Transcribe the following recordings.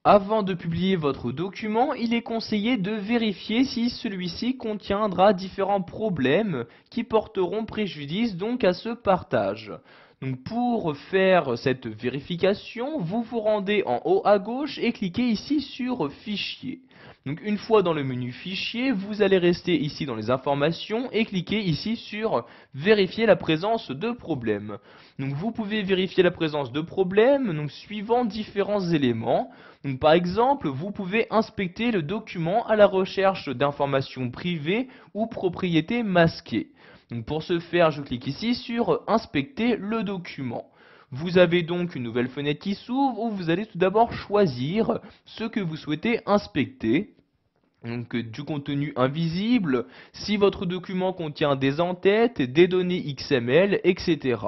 Avant de publier votre document, il est conseillé de vérifier si celui-ci contiendra différents problèmes qui porteront préjudice donc à ce partage. Donc pour faire cette vérification, vous vous rendez en haut à gauche et cliquez ici sur Fichier. Donc une fois dans le menu Fichier, vous allez rester ici dans les informations et cliquer ici sur Vérifier la présence de problèmes. Donc vous pouvez vérifier la présence de problèmes donc suivant différents éléments. Donc, par exemple, vous pouvez inspecter le document à la recherche d'informations privées ou propriétés masquées. Donc, pour ce faire, je clique ici sur Inspecter le document. Vous avez donc une nouvelle fenêtre qui s'ouvre où vous allez tout d'abord choisir ce que vous souhaitez inspecter. Donc du contenu invisible, si votre document contient des en-têtes, des données XML, etc.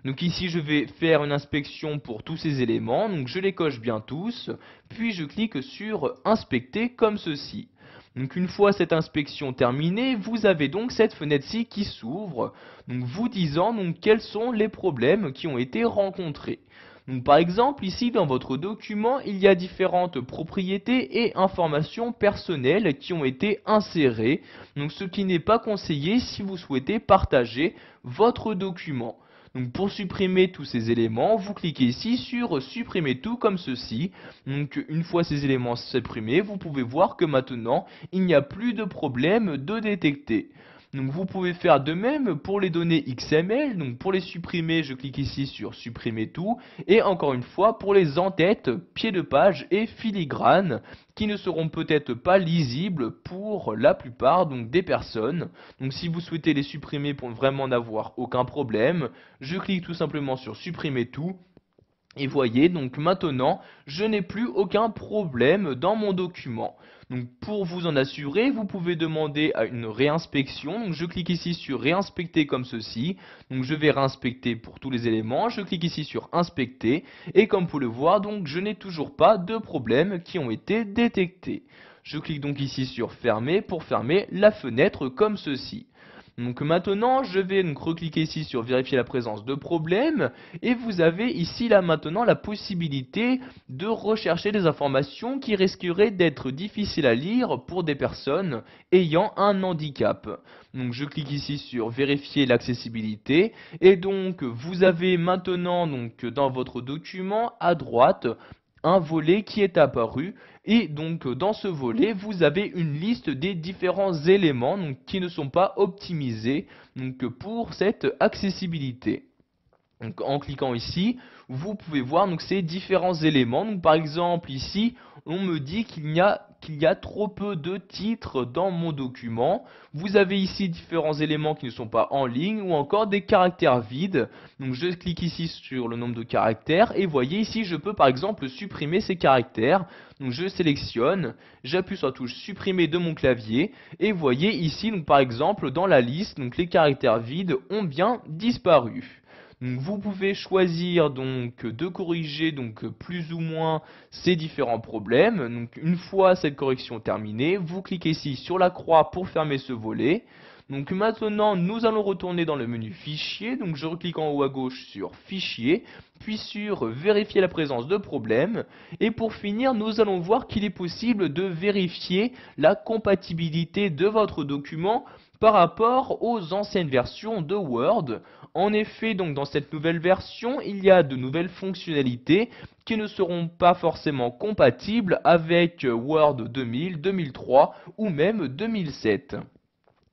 Donc ici je vais faire une inspection pour tous ces éléments, donc je les coche bien tous, puis je clique sur inspecter comme ceci. Donc une fois cette inspection terminée, vous avez donc cette fenêtre-ci qui s'ouvre, donc vous disant donc quels sont les problèmes qui ont été rencontrés. Donc, par exemple, ici dans votre document, il y a différentes propriétés et informations personnelles qui ont été insérées, donc ce qui n'est pas conseillé si vous souhaitez partager votre document. Donc pour supprimer tous ces éléments, vous cliquez ici sur supprimer tout comme ceci. Donc une fois ces éléments supprimés, vous pouvez voir que maintenant, il n'y a plus de problème de détecter. Donc vous pouvez faire de même pour les données XML, donc pour les supprimer, je clique ici sur supprimer tout, et encore une fois pour les en-têtes, pieds de page et filigrane, qui ne seront peut-être pas lisibles pour la plupart donc des personnes. Donc si vous souhaitez les supprimer pour vraiment n'avoir aucun problème, je clique tout simplement sur supprimer tout. Et voyez, donc maintenant, je n'ai plus aucun problème dans mon document. Donc pour vous en assurer, vous pouvez demander à une réinspection. Donc je clique ici sur réinspecter comme ceci. Donc je vais réinspecter pour tous les éléments. Je clique ici sur inspecter. Et comme vous pouvez le voir, donc je n'ai toujours pas de problèmes qui ont été détectés. Je clique donc ici sur fermer pour fermer la fenêtre comme ceci. Donc maintenant, je vais donc recliquer ici sur vérifier la présence de problèmes et vous avez ici là maintenant la possibilité de rechercher des informations qui risqueraient d'être difficiles à lire pour des personnes ayant un handicap. Donc je clique ici sur vérifier l'accessibilité et donc vous avez maintenant donc dans votre document à droite un volet qui est apparu et donc dans ce volet vous avez une liste des différents éléments donc, qui ne sont pas optimisés donc, pour cette accessibilité. Donc, en cliquant ici, vous pouvez voir donc, ces différents éléments. Donc, par exemple, ici, on me dit qu'il y a trop peu de titres dans mon document. Vous avez ici différents éléments qui ne sont pas en ligne ou encore des caractères vides. Donc, je clique ici sur le nombre de caractères et voyez ici, je peux par exemple supprimer ces caractères. Donc, je sélectionne, j'appuie sur la touche supprimer de mon clavier et voyez ici, donc, par exemple, dans la liste, donc, les caractères vides ont bien disparu. Donc vous pouvez choisir donc de corriger donc plus ou moins ces différents problèmes. Donc une fois cette correction terminée, vous cliquez ici sur la croix pour fermer ce volet. Donc maintenant nous allons retourner dans le menu fichier. Donc je reclique en haut à gauche sur fichier, puis sur vérifier la présence de problèmes. Et pour finir, nous allons voir qu'il est possible de vérifier la compatibilité de votre document par rapport aux anciennes versions de Word. En effet, donc dans cette nouvelle version, il y a de nouvelles fonctionnalités qui ne seront pas forcément compatibles avec Word 2000, 2003 ou même 2007.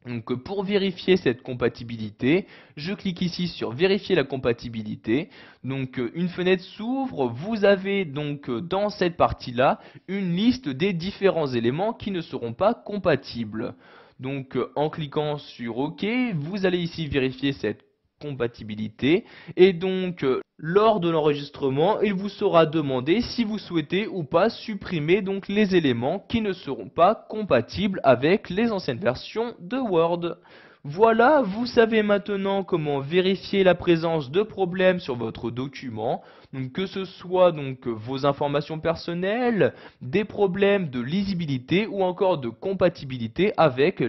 Donc pour vérifier cette compatibilité, je clique ici sur vérifier la compatibilité. Donc une fenêtre s'ouvre, vous avez donc dans cette partie-là une liste des différents éléments qui ne seront pas compatibles. Donc en cliquant sur OK, vous allez ici vérifier cette compatibilité et donc lors de l'enregistrement, il vous sera demandé si vous souhaitez ou pas supprimer donc les éléments qui ne seront pas compatibles avec les anciennes versions de Word. Voilà, vous savez maintenant comment vérifier la présence de problèmes sur votre document, donc que ce soit donc vos informations personnelles, des problèmes de lisibilité ou encore de compatibilité avec